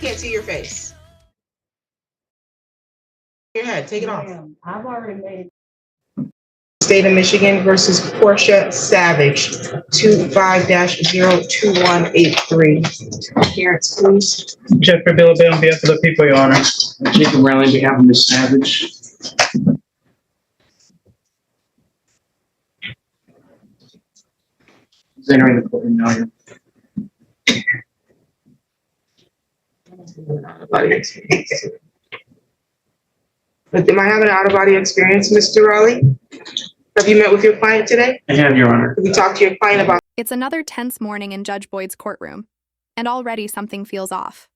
Can't see your face. Your head, take it off. I've already made it. State of Michigan versus Portia Savage, 25-02183. Parents, please. Jeffrey Billabay on behalf of the people, Your Honor. Jacob Riley on behalf of Ms. Savage. He's entering the courtroom now. But am I having an out-of-body experience, Mr. Raleigh? Have you met with your client today? I have, Your Honor. Have you talked to your client about? It's another tense morning in Judge Boyd's courtroom, and already something feels off.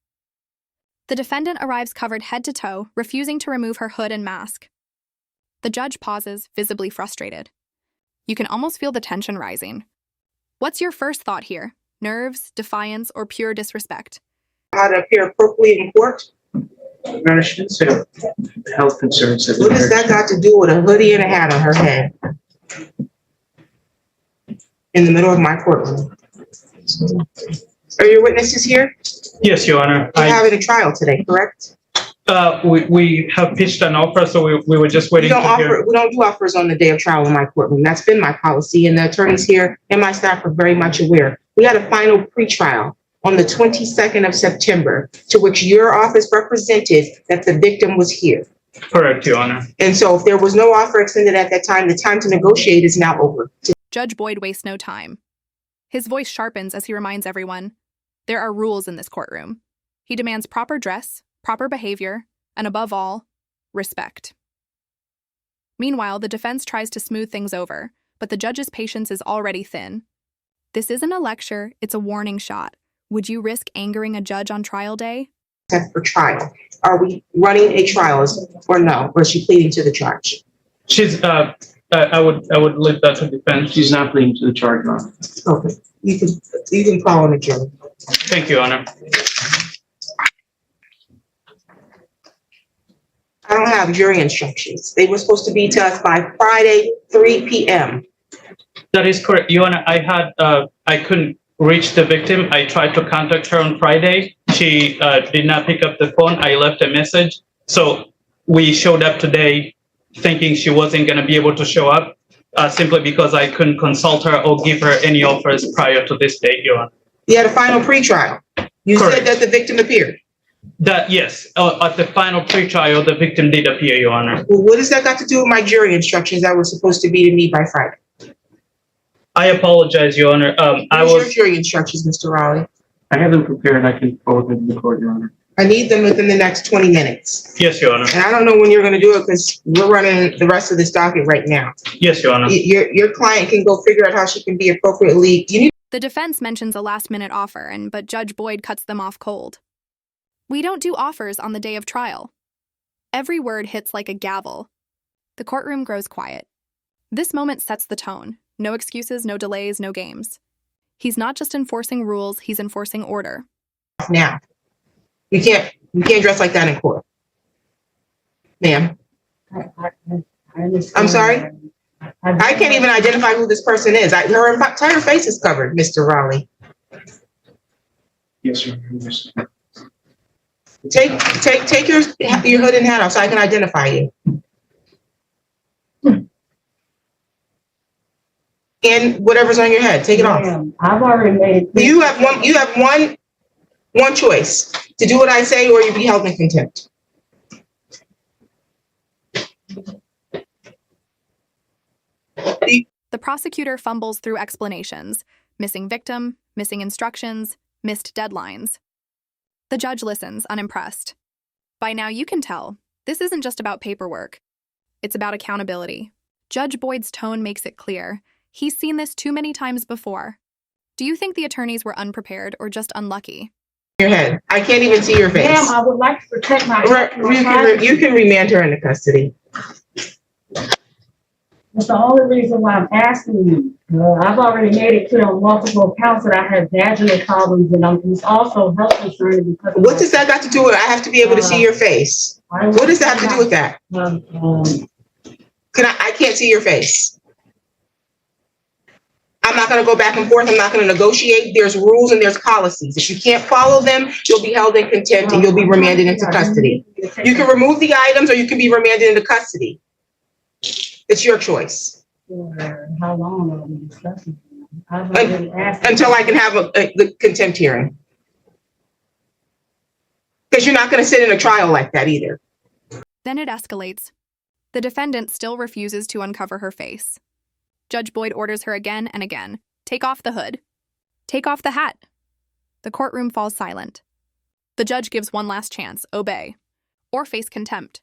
The defendant arrives covered head to toe, refusing to remove her hood and mask. The judge pauses, visibly frustrated. You can almost feel the tension rising. What's your first thought here? Nerves, defiance, or pure disrespect? How to appear appropriately in court? Your Honor, she didn't say health concerns. What does that got to do with a hoodie and a hat on her head? In the middle of my courtroom. Are your witnesses here? Yes, Your Honor. You're having a trial today, correct? We have pitched an offer, so we were just waiting to hear. We don't do offers on the day of trial in my courtroom. That's been my policy, and the attorneys here and my staff are very much aware. We had a final pretrial on the 22nd of September, to which your office represented that the victim was here. Correct, Your Honor. And so if there was no offer extended at that time, the time to negotiate is now over. Judge Boyd wastes no time. His voice sharpens as he reminds everyone, there are rules in this courtroom. He demands proper dress, proper behavior, and above all, respect. Meanwhile, the defense tries to smooth things over, but the judge's patience is already thin. This isn't a lecture, it's a warning shot. Would you risk angering a judge on trial day? For trial. Are we running a trial or no? Or is she pleading to the charge? She's, I would leave that to defense. She's not pleading to the charge, Your Honor. Okay. You can call on the jury. Thank you, Your Honor. I don't have jury instructions. They were supposed to be to us by Friday, 3 p.m. That is correct, Your Honor. I couldn't reach the victim. I tried to contact her on Friday. She did not pick up the phone. I left a message. So we showed up today thinking she wasn't going to be able to show up simply because I couldn't consult her or give her any offers prior to this date, Your Honor. You had a final pretrial. You Correct. said that the victim appeared. Yes, at the final pretrial, the victim did appear, Your Honor. Well, what does that got to do with my jury instructions that were supposed to be to me by Friday? I apologize, Your Honor. Where's your jury instructions, Mr. Raleigh? I have them prepared. I can forward them to the court, Your Honor. I need them within the next 20 minutes. Yes, Your Honor. And I don't know when you're going to do it because we're running the rest of this docket right now. Yes, Your Honor. Your client can go figure out how she can be appropriately. The defense mentions a last-minute offer, but Judge Boyd cuts them off cold. We don't do offers on the day of trial. Every word hits like a gavel. The courtroom grows quiet. This moment sets the tone. No excuses, no delays, no games. He's not just enforcing rules, he's enforcing order. Now, you can't dress like that in court. Ma'am. I'm sorry? I can't even identify who this person is. Her entire face is covered, Mr. Raleigh. Yes, Your Honor. Take your hood and hat off so I can identify you. And whatever's on your head, take it off. I've already made it. You have one choice: to do what I say, or you be held in contempt. The prosecutor fumbles through explanations, missing victim, missing instructions, missed deadlines. The judge listens, unimpressed. By now you can tell, this isn't just about paperwork. It's about accountability. Judge Boyd's tone makes it clear. He's seen this too many times before. Do you think the attorneys were unprepared or just unlucky? Your head. I can't even see your face. Ma'am, I would like to protect my. You can remand her into custody. That's the only reason why I'm asking you. I've already made it clear on multiple accounts that I have vaginal problems, and I'm also health concerned because. What does that got to do with? I have to be able to see your face. What does that have to do with that? I can't see your face. I'm not going to go back and forth. I'm not going to negotiate. There's rules and there's policies. If you can't follow them, you'll be held in contempt and you'll be remanded into custody. You can remove the items or you can be remanded into custody. It's your choice. How long are we discussing? I've already asked. Until I can have the contempt hearing. Because you're not going to sit in a trial like that either. Then it escalates. The defendant still refuses to uncover her face. Judge Boyd orders her again and again. Take off the hood. Take off the hat. The courtroom falls silent. The judge gives one last chance. Obey. Or face contempt.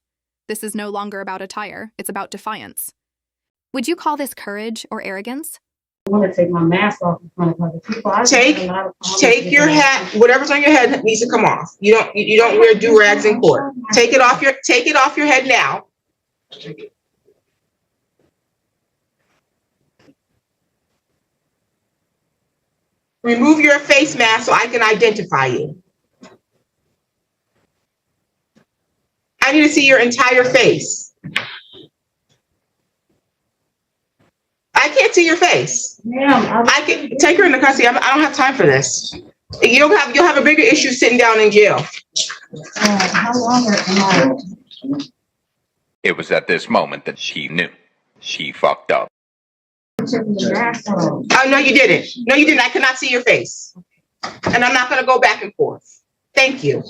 This is no longer about attire. It's about defiance. Would you call this courage or arrogance? I want to take my mask off in front of other people. Take your hat, whatever's on your head needs to come off. You don't wear do-rags in court. Take it off your head now. Remove your face mask so I can identify you. I need to see your entire face. I can't see your face. Ma'am, I can take her into custody. I don't have time for this. You'll have a bigger issue sitting down in jail. how long am I? It was at this moment that she knew. She fucked up. Taking the mask off. Oh, no, you didn't. No, you didn't. I cannot see your face. And I'm not going to go back and forth. Thank you.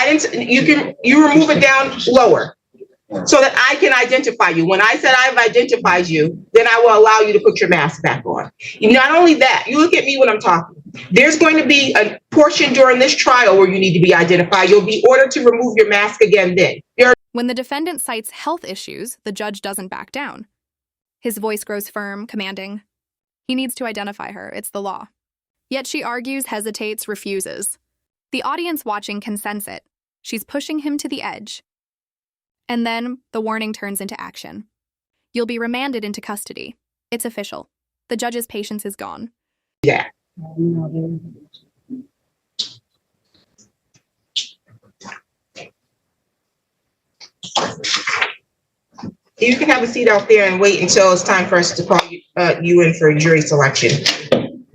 You remove it down lower so that I can identify you. When I said I've identified you, then I will allow you to put your mask back on. Not only that, you look at me when I'm talking. There's going to be a portion during this trial where you need to be identified. You'll be ordered to remove your mask again then. When the defendant cites health issues, the judge doesn't back down. His voice grows firm, commanding. He needs to identify her. It's the law. Yet she argues, hesitates, refuses. The audience watching can sense it. She's pushing him to the edge. And then the warning turns into action. You'll be remanded into custody. It's official. The judge's patience is gone. Yeah. You can have a seat out there and wait until it's time for us to call you in for jury selection.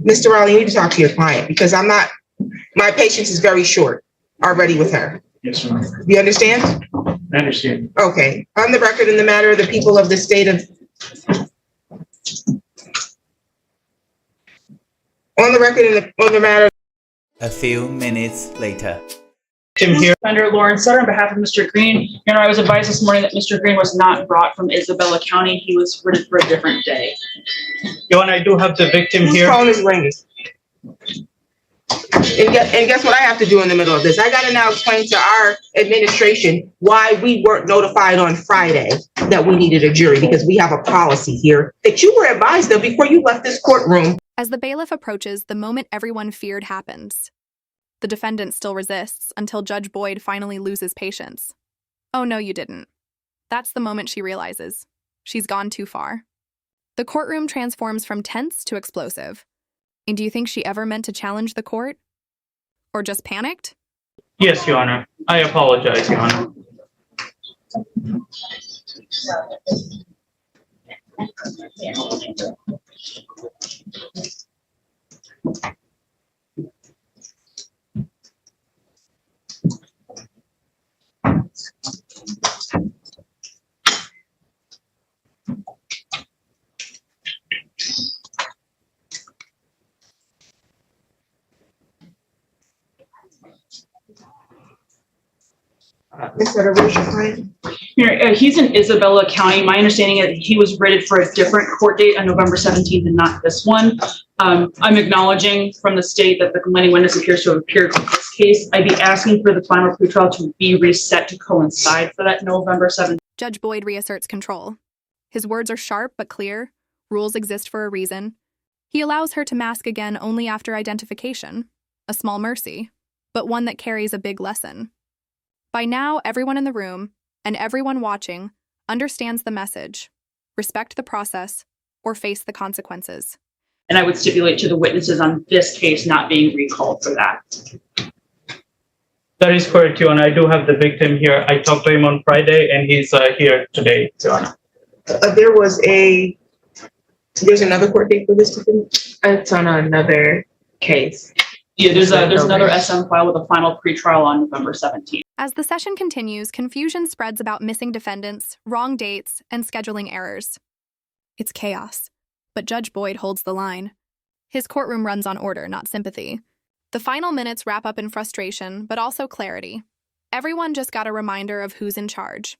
Mr. Raleigh, you need to talk to your client because my patience is very short already with her. Yes, ma'am. You understand? I understand. Okay. On the record, in the matter of the people of the state of... On the record, on the matter... A few minutes later. Tim here. Defender Lauren Sutter on behalf of Mr. Green. Your Honor, I was advised this morning that Mr. Green was not brought from Isabella County. He was written for a different day. Your Honor, I do have the victim Whose here. phone is ringing? And guess what I have to do in the middle of this? I got to now explain to our administration why we weren't notified on Friday that we needed a jury, because we have a policy here that you were advised of before you left this courtroom. As the bailiff approaches, the moment everyone feared happens. The defendant still resists until Judge Boyd finally loses patience. Oh, no, you didn't. That's the moment she realizes. She's gone too far. The courtroom transforms from tense to explosive. And do you think she ever meant to challenge the court? Or just panicked? Yes, Your Honor. I apologize, Your Honor. Ms. Sutter, where's your client? Here, he's in Isabella County. My understanding is he was written for a different court date on November 17th and not this one. I'm acknowledging from the state that the complaining witness appears to have appeared in this case. I'd be asking for the final pretrial to be reset to coincide for that November 7th. Judge Boyd reasserts control. His words are sharp but clear. Rules exist for a reason. He allows her to mask again only after identification. A small mercy, but one that carries a big lesson. By now, everyone in the room, and everyone watching, understands the message. Respect the process, or face the consequences. And I would stipulate to the witnesses on this case not being recalled for that. That is correct, Your Honor. I do have the victim here. I talked to him on Friday, and he's here today, Your Honor. There was a There's another court date for this defendant? It's on another case. Yeah, there's another SM file with a final pretrial on November 17th. As the session continues, confusion spreads about missing defendants, wrong dates, and scheduling errors. It's chaos, but Judge Boyd holds the line. His courtroom runs on order, not sympathy. The final minutes wrap up in frustration, but also clarity. Everyone just got a reminder of who's in charge.